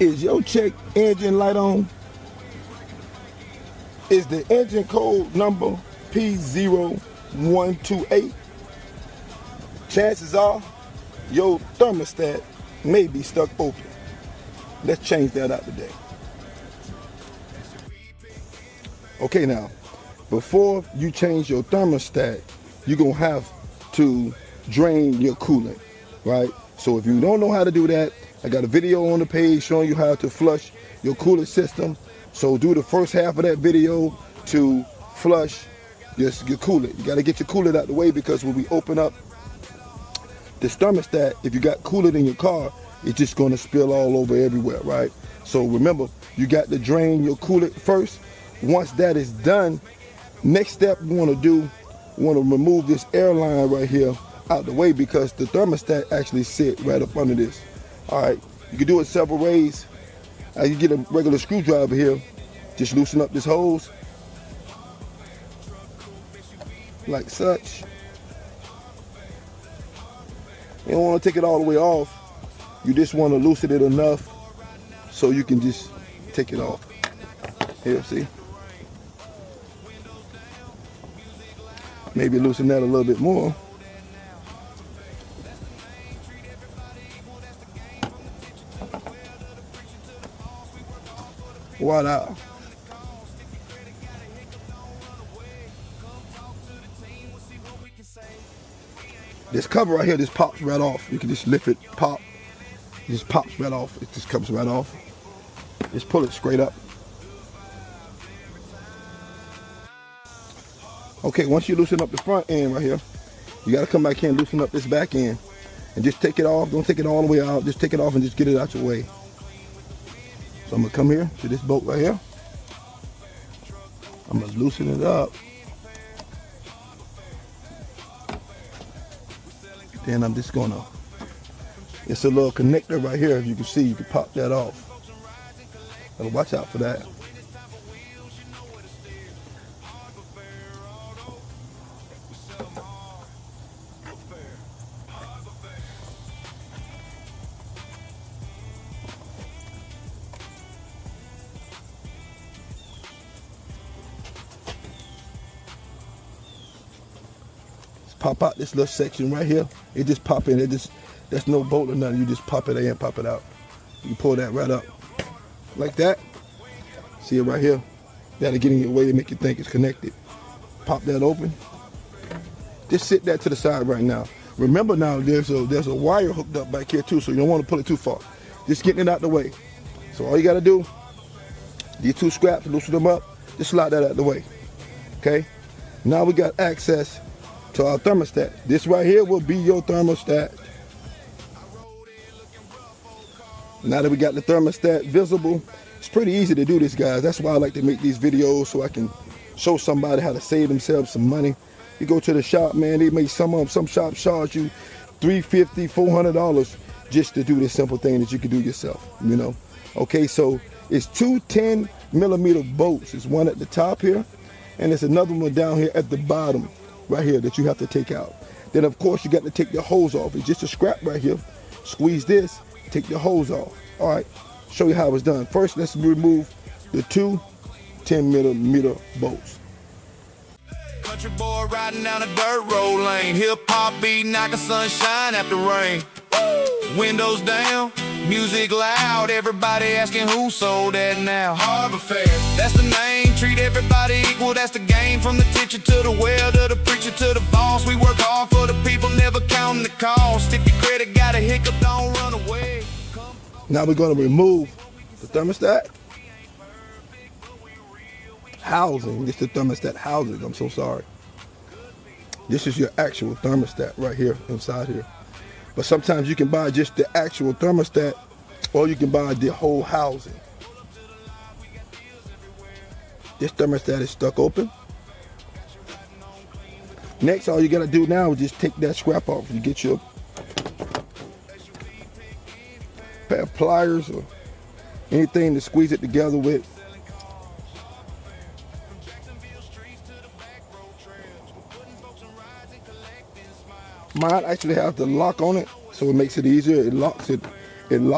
Is your check engine light on? Is the engine code number P0128? Chances are your thermostat may be stuck open. Let's change that out today. Okay, now, before you change your thermostat, you're gonna have to drain your coolant, right? So if you don't know how to do that, I got a video on the page showing you how to flush your coolant system. So do the first half of that video to flush your coolant. You gotta get your coolant out the way, because when we open up this thermostat, if you got coolant in your car, it's just gonna spill all over everywhere, right? So remember, you got to drain your coolant first. Once that is done, next step we wanna do, we wanna remove this air line right here out the way, because the thermostat actually sit right up under this. All right, you can do it several ways. You get a regular screwdriver here, just loosen up this hose, like such. You don't want to take it all the way off. You just want to loosen it enough so you can just take it off. Here, see? Maybe loosen that a little bit more. Voila. This cover right here, this pops right off. You can just lift it, pop. It just pops right off. It just comes right off. Just pull it straight up. Okay, once you loosen up the front end right here, you gotta come back here and loosen up this back end. And just take it off. Don't take it all the way out. Just take it off and just get it out your way. So I'm gonna come here to this bolt right here. I'm gonna loosen it up. Then I'm just gonna, it's a little connector right here. As you can see, you can pop that off. So watch out for that. Pop out this little section right here. It just pop in. That's no bolt or nothing. You just pop it in, pop it out. You pull that right up like that. See it right here? That'll get in your way to make you think it's connected. Pop that open. Just sit that to the side right now. Remember now, there's a wire hooked up back here too, so you don't want to pull it too far. Just getting it out the way. So all you gotta do, these two scraps, loosen them up, just slide that out the way. Okay? Now we got access to our thermostat. This right here will be your thermostat. Now that we got the thermostat visible, it's pretty easy to do this, guys. That's why I like to make these videos, so I can show somebody how to save themselves some money. You go to the shop, man, they make some shops charge you $350, $400 just to do this simple thing that you can do yourself, you know. Okay, so it's two 10mm bolts. There's one at the top here, and there's another one down here at the bottom right here that you have to take out. Then of course you got to take the hose off. It's just a scrap right here. Squeeze this, take the hose off. All right, show you how it's done. First, let's remove the two 10mm bolts. Country boy riding down a dirt road lane. Hip hop beat, knocking sunshine after rain. Windows down, music loud. Everybody asking who sold that now. Harbor Fair, that's the name. Treat everybody equal, that's the game. From the teacher to the welder, the preacher to the boss. We work hard for the people, never counting the cost. If your credit got a hiccup, don't run away. Now we're going to remove the thermostat housing. This is the thermostat housing. I'm so sorry. This is your actual thermostat right here inside here. But sometimes you can buy just the actual thermostat, or you can buy the whole housing. This thermostat is stuck open. Next, all you gotta do now is just take that scrap off. You get your pair of pliers or anything to squeeze it together with. Mine actually has the lock on it, so it makes it easier. It locks it in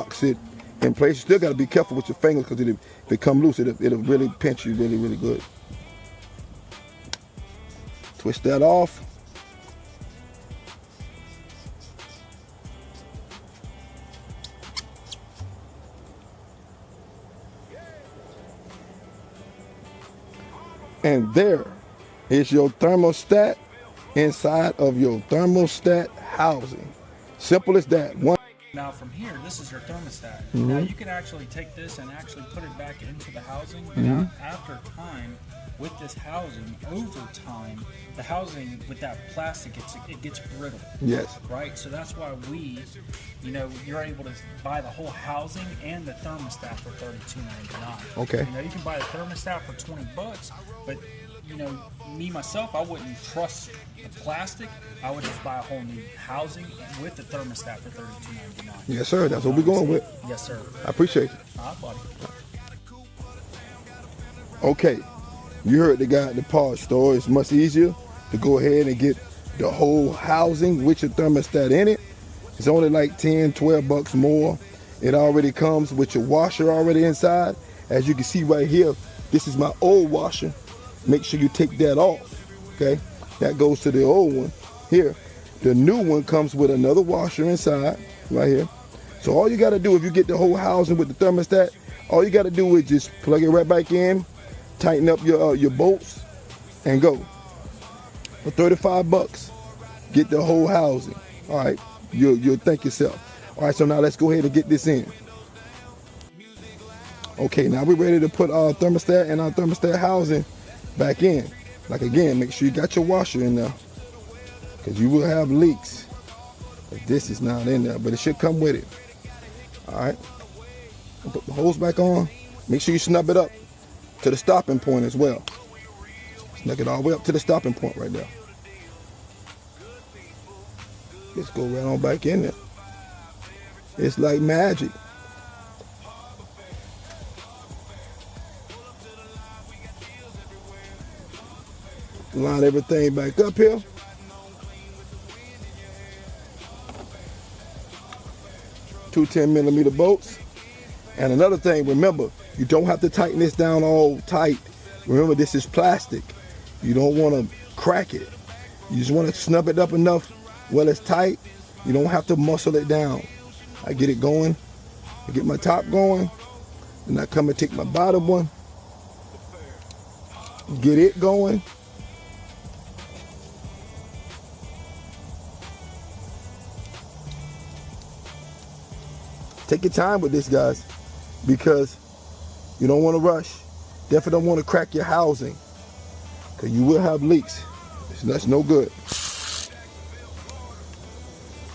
in place. You still got to be careful with your fingers because if it come loose, it'll really pinch you really, really good. Twist that off. And there is your thermostat inside of your thermostat housing. Simple as that. Now from here, this is your thermostat. Now you can actually take this and actually put it back into the housing. Now, after time, with this housing, over time, the housing with that plastic, it gets brittle. Yes. Right? So that's why you're able to buy the whole housing and the thermostat for $32.99. Okay. You can buy the thermostat for $20, but me myself, I wouldn't trust the plastic. I would just buy a whole new housing with the thermostat for $32.99. Yes, sir. That's what we're going with. Yes, sir. I appreciate you. All right, buddy. Okay. You heard the guy at the parts store. It's much easier to go ahead and get the whole housing with your thermostat in it. It's only like 10, 12 bucks more. It already comes with your washer already inside. As you can see right here, this is my old washer. Make sure you take that off, okay? That goes to the old one. Here, the new one comes with another washer inside, right here. So all you gotta do, if you get the whole housing with the thermostat, all you gotta do is just plug it right back in, tighten up your bolts, and go. For 35 bucks, get the whole housing. All right, you'll thank yourself. All right, so now let's go ahead and get this in. Okay, now we're ready to put our thermostat and our thermostat housing back in. Like again, make sure you got your washer in there, because you will have leaks if this is not in there, but it should come with it. All right, put the hose back on. Make sure you snub it up to the stopping point as well. Snug it all the way up to the stopping point right there. Just go right on back in there. It's like magic. Line everything back up here. Two 10mm bolts. And another thing, remember, you don't have to tighten this down all tight. Remember, this is plastic. You don't want to crack it. You just want to snub it up enough while it's tight. You don't have to muscle it down. I get it going. I get my top going. Then I come and take my bottom one. Get it going. Take your time with this, guys, because you don't want to rush. Definitely don't want to crack your housing, because you will have leaks. That's no good.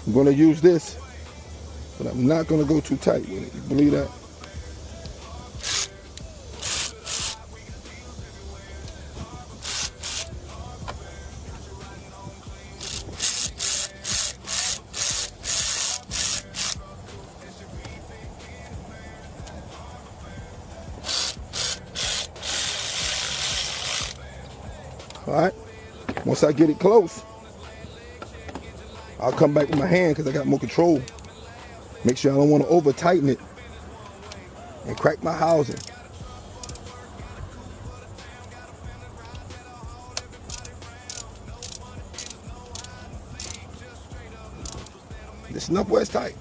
I'm going to use this, but I'm not going to go too tight with it. You believe that? All right, once I get it close, I'll come back with my hand because I got more control. Make sure I don't want to over tighten it and crack my housing. Listen up where it's tight.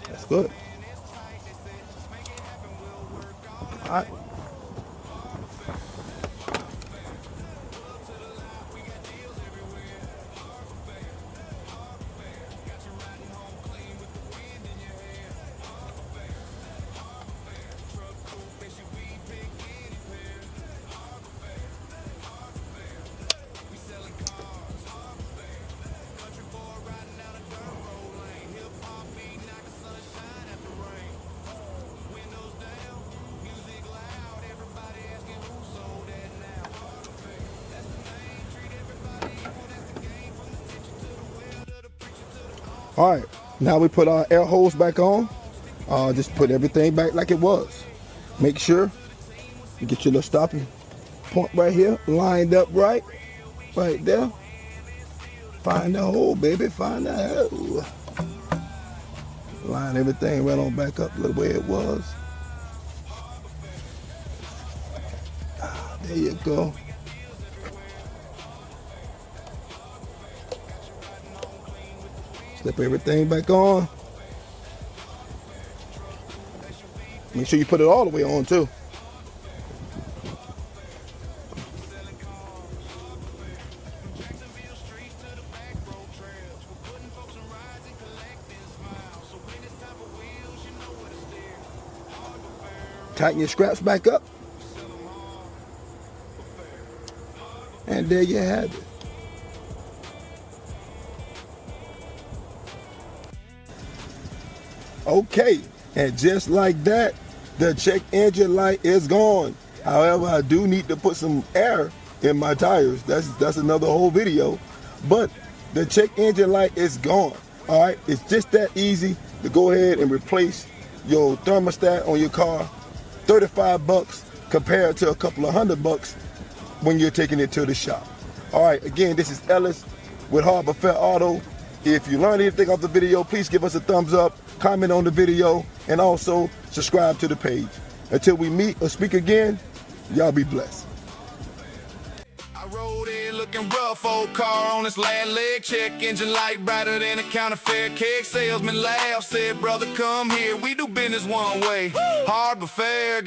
That's good. All right. All right, now we put our air hose back on. Just put everything back like it was. Make sure you get your little stopping point right here, lined up right there. Find the hole, baby, find the hole. Line everything right on back up the way it was. There you go. Slip everything back on. Make sure you put it all the way on too. Tighten your straps back up. And there you have it. Okay, and just like that, the check engine light is gone. However, I do need to put some air in my tires. That's another whole video. But the check engine light is gone. All right, it's just that easy to go ahead and replace your thermostat on your car. 35 bucks compared to a couple of $100 when you're taking it to the shop. All right, again, this is Ellis with Harbor Fair Auto. If you learned anything off the video, please give us a thumbs up, comment on the video, and also subscribe to the page. Until we meet or speak again, y'all be blessed. I rode in looking rough, old car on its last leg. Check engine light brighter than a counterfeit keg. Salesman laughed, said, brother, come here. We do business one way. Harbor Fair.